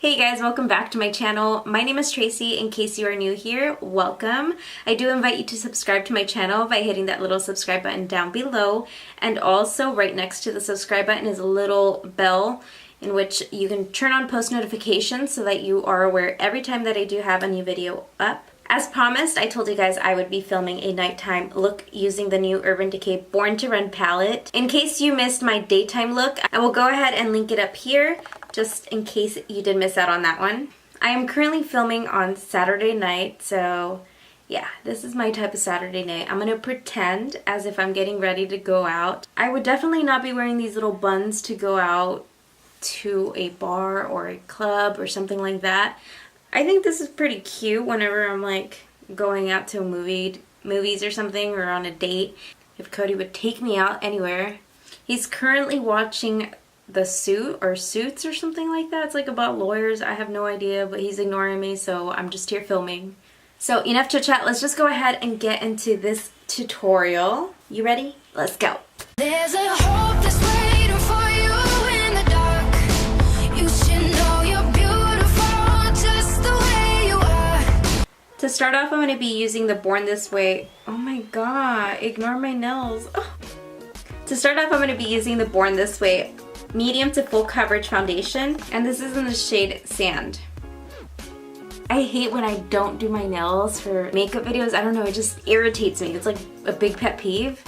Hey guys, welcome back to my channel. My name is Tracy. In case you are new here, welcome. I do invite you to subscribe to my channel by hitting that little subscribe button down below. And also right next to the subscribe button is a little bell in which you can turn on post notifications so that you are aware every time that I do have a new video up. As promised, I told you guys I would be filming a nighttime look using the new Urban Decay Born to Run palette. In case you missed my daytime look, I will go ahead and link it up here, just in case you did miss out on that one. I am currently filming on Saturday night, so yeah, this is my type of Saturday night. I'm gonna pretend as if I'm getting ready to go out. I would definitely not be wearing these little buns to go out to a bar or a club or something like that. I think this is pretty cute whenever I'm like going out to movies or something, or on a date. If Cody would take me out anywhere. He's currently watching The Suit or Suits or something like that. It's like about lawyers. I have no idea, but he's ignoring me, so I'm just here filming. So enough chit chat. Let's just go ahead and get into this tutorial. You ready? Let's go. There's a hope that's waiting for you in the dark. You should know you're beautiful just the way you are. To start off, I'm going to be using the Born This Way. Oh my god, ignore my nails. Oh. To start off, I'm going to be using the Born This Way medium to full coverage foundation, and this is in the shade Sand. I hate when I don't do my nails for makeup videos. I don't know, it just irritates me. It's like a big pet peeve.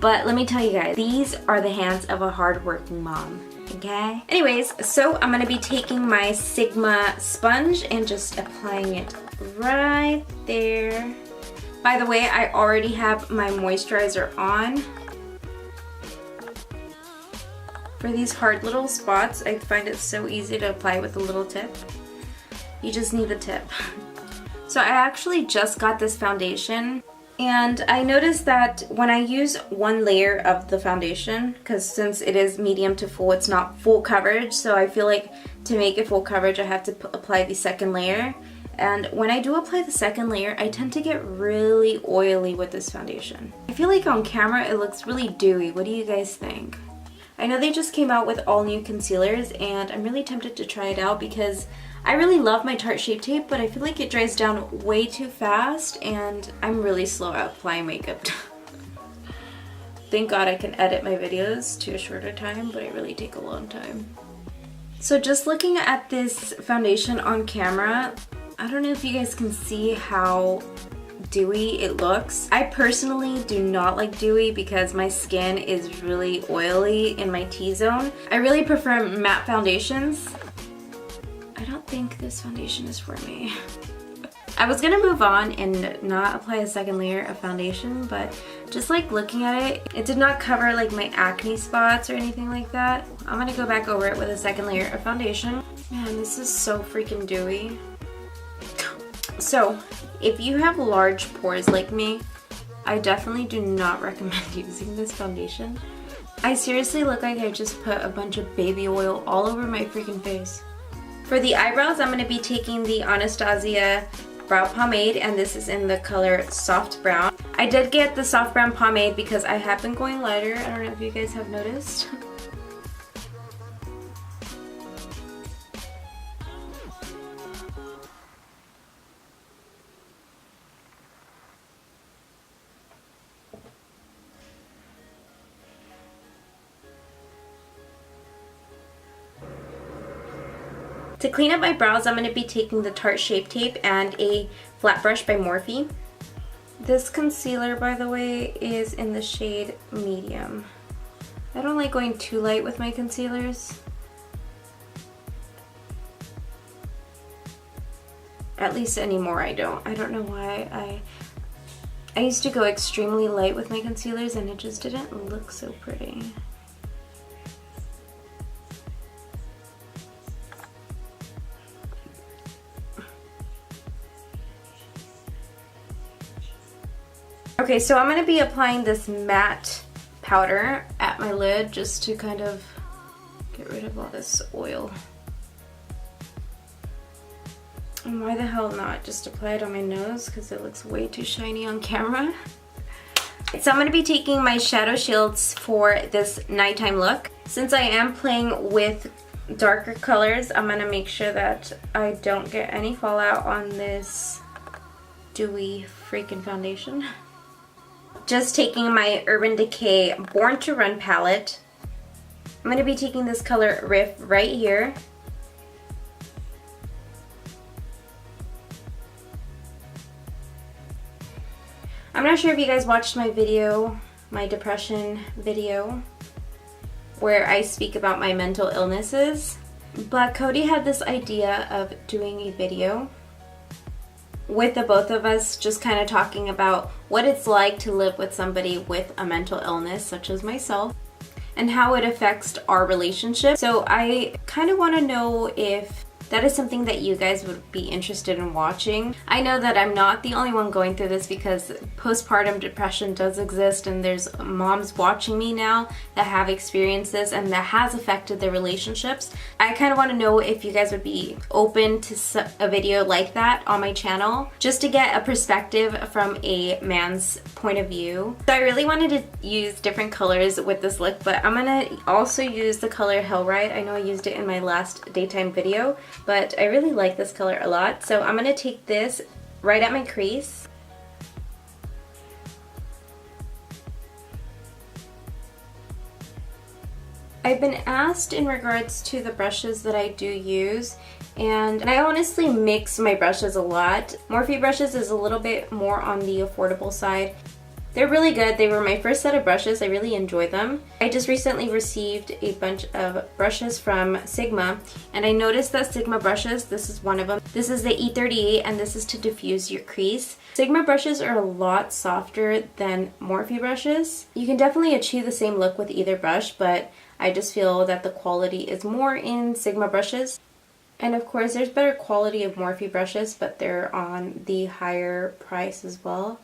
But let me tell you guys, these are the hands of a hard-working mom, okay? Anyways, so I'm gonna be taking my Sigma sponge and just applying it right there. By the way, I already have my moisturizer on. For these hard little spots, I find it so easy to apply with a little tip. You just need the tip. So I actually just got this foundation, and I noticed that when I use one layer of the foundation, because since it is medium to full, it's not full coverage, so I feel like to make it full coverage I have to apply the second layer. And when I do apply the second layer, I tend to get really oily with this foundation. I feel like on camera it looks really dewy. What do you guys think? I know they just came out with all new concealers, and I'm really tempted to try it out because I really love my Tarte Shape Tape, but I feel like it dries down way too fast and I'm really slow at applying makeup. Thank God I can edit my videos to a shorter time, but it really take a long time. So just looking at this foundation on camera, I don't know if you guys can see how dewy it looks. I personally do not like dewy because my skin is really oily in my T-zone. I really prefer matte foundations. I don't think this foundation is for me. I was gonna move on and not apply a second layer of foundation, but just like looking at it, it did not cover like my acne spots or anything like that. I'm gonna go back over it with a second layer of foundation. Man, this is so freaking dewy. So, if you have large pores like me, I definitely do not recommend using this foundation. I seriously look like I just put a bunch of baby oil all over my freaking face. For the eyebrows, I'm going to be taking the Anastasia brow pomade, and this is in the color Soft Brown. I did get the Soft Brown pomade because I have been going lighter. I don't know if you guys have noticed. To clean up my brows, I'm going to be taking the Tarte Shape Tape and a flat brush by Morphe. This concealer, by the way, is in the shade Medium. I don't like going too light with my concealers. At least anymore I don't. I don't know why. I used to go extremely light with my concealers and it just didn't look so pretty. Okay, so I'm going to be applying this matte powder at my lid just to kind of get rid of all this oil. And why the hell not just apply it on my nose, because it looks way too shiny on camera. So I'm going to be taking my shadow shields for this nighttime look. Since I am playing with darker colors. I'm gonna make sure that I don't get any fallout on this dewy freaking foundation. Just taking my Urban Decay Born to Run palette. I'm gonna be taking this color Riff right here. I'm not sure if you guys watched my video, my depression video, where I speak about my mental illnesses, but Cody had this idea of doing a video with the both of us just kind of talking about what it's like to live with somebody with a mental illness such as myself and how it affects our relationship. So I kind of want to know if that is something that you guys would be interested in watching. I know that I'm not the only one going through this because postpartum depression does exist, and there's moms watching me now that have experienced this and that has affected their relationships. I kind of want to know if you guys would be open to a video like that on my channel, just to get a perspective from a man's point of view. So I really wanted to use different colors with this look, but I'm gonna also use the color Hellride. I know I used it in my last daytime video, but I really like this color a lot. So I'm gonna take this right at my crease. I've been asked in regards to the brushes that I do use, and I honestly mix my brushes a lot. Morphe brushes is a little bit more on the affordable side. They're really good. They were my first set of brushes. I really enjoy them. I just recently received a bunch of brushes from Sigma, and I noticed that Sigma brushes, this is one of them. This is the E38, and this is to diffuse your crease. Sigma brushes are a lot softer than Morphe brushes. You can definitely achieve the same look with either brush, but I just feel that the quality is more in Sigma brushes. And of course, there's better quality of Morphe brushes, but they're on the higher price as well.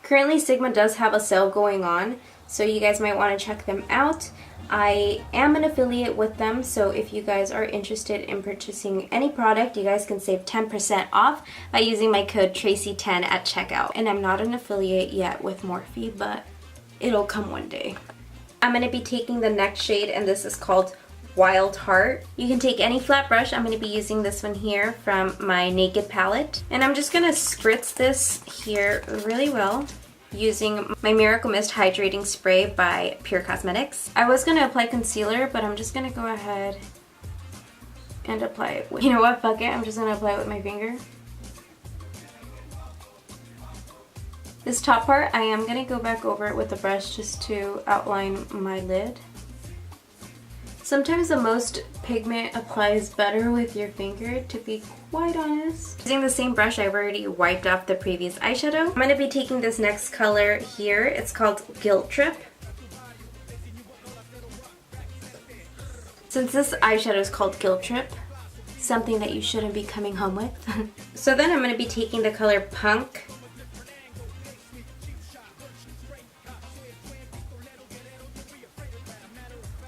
Currently, Sigma does have a sale going on, so you guys might want to check them out. I am an affiliate with them, so if you guys are interested in purchasing any product, you guys can save 10% off by using my code Tracey10 at checkout. And I'm not an affiliate yet with Morphe, but it'll come one day. I'm going to be taking the next shade, and this is called Wild Heart. You can take any flat brush. I'm going to be using this one here from my Naked palette. And I'm just going to spritz this here really well using my Miracle Mist Hydrating Spray by Pure Cosmetics. I was going to apply concealer, but I'm just going to go ahead and apply it with, you know what, fuck it, I'm just going to apply it with my finger. This top part, I am going to go back over it with the brush just to outline my lid. Sometimes the most pigment applies better with your finger, to be quite honest. Using the same brush, I've already wiped off the previous eyeshadow. I'm going to be taking this next color here. It's called Guilt Trip. Since this eyeshadow is called Guilt Trip, something that you shouldn't be coming home with. So then I'm going to be taking the color Punk.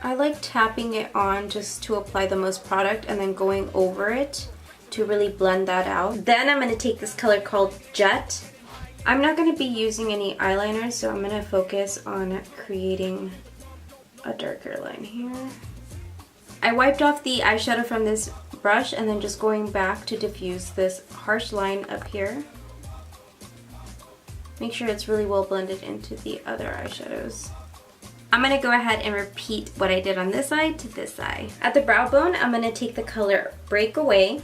I like tapping it on just to apply the most product and then going over it to really blend that out. Then I'm going to take this color called Jet. I'm not going to be using any eyeliner, so I'm going to focus on creating a darker line here. I wiped off the eyeshadow from this brush and then just going back to diffuse this harsh line up here. Make sure it's really well blended into the other eyeshadows. I'm going to go ahead and repeat what I did on this side to this side. At the brow bone, I'm going to take the color Breakaway.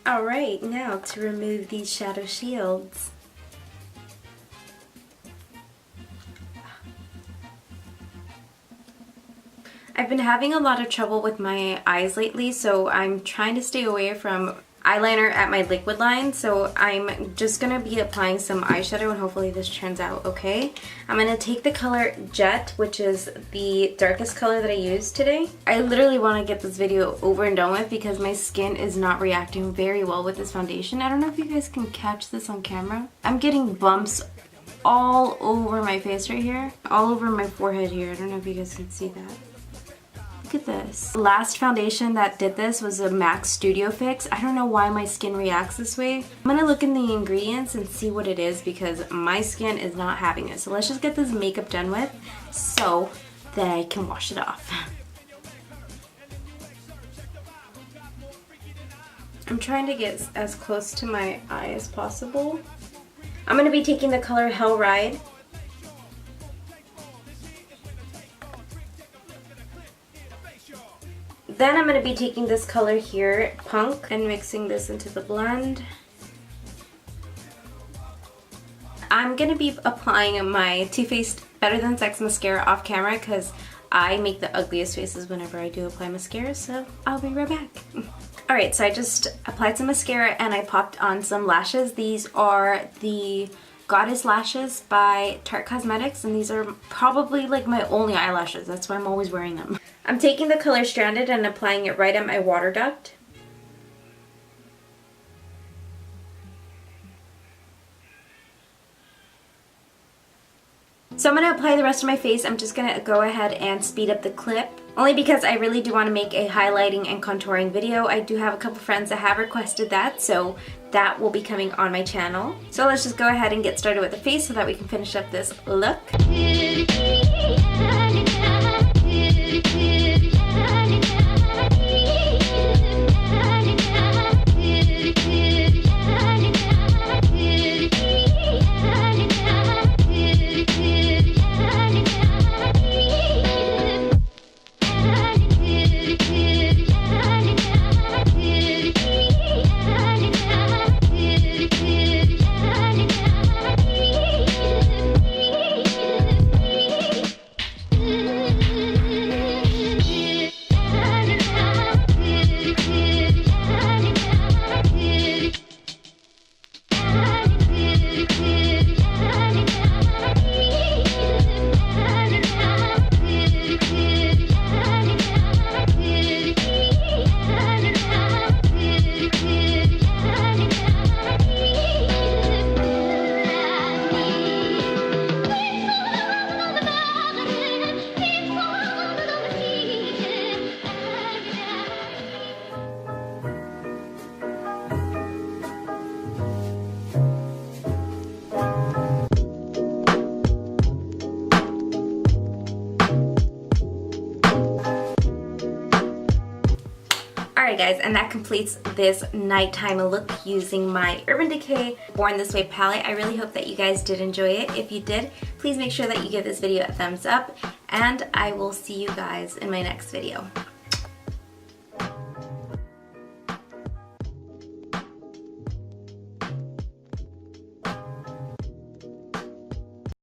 Alright, now to remove these shadow shields. I've been having a lot of trouble with my eyes lately, so I'm trying to stay away from eyeliner at my liquid line, so I'm just going to be applying some eyeshadow and hopefully this turns out okay. I'm going to take the color Jet, which is the darkest color that I used today. I literally want to get this video over and done with because my skin is not reacting very well with this foundation. I don't know if you guys can catch this on camera. I'm getting bumps all over my face right here, all over my forehead here. I don't know if you guys can see that. Look at this. The last foundation that did this was a MAC Studio Fix. I don't know why my skin reacts this way. I'm gonna look in the ingredients and see what it is because my skin is not having it. So let's just get this makeup done with so that I can wash it off. I'm trying to get as close to my eye as possible. I'm going to be taking the color Hell Ride. Then I'm going to be taking this color here, Punk, and mixing this into the blend. I'm going to be applying my Too Faced Better Than Sex mascara off camera because I make the ugliest faces whenever I do apply mascara, so I'll be right back. Alright, so I just applied some mascara and I popped on some lashes. These are the Goddess Lashes by Tarte Cosmetics, and these are probably like my only eyelashes. That's why I'm always wearing them. I'm taking the color Stranded and applying it right at my water duct. So I'm going to apply the rest of my face. I'm just going to go ahead and speed up the clip. Only because I really do want to make a highlighting and contouring video. I do have a couple friends that have requested that, so that will be coming on my channel. So let's just go ahead and get started with the face so that we can finish up this look. Alright guys, and that completes this nighttime look using my Urban Decay Born This Way palette. I really hope that you guys did enjoy it. If you did, please make sure that you give this video a thumbs up, and I will see you guys in my next video.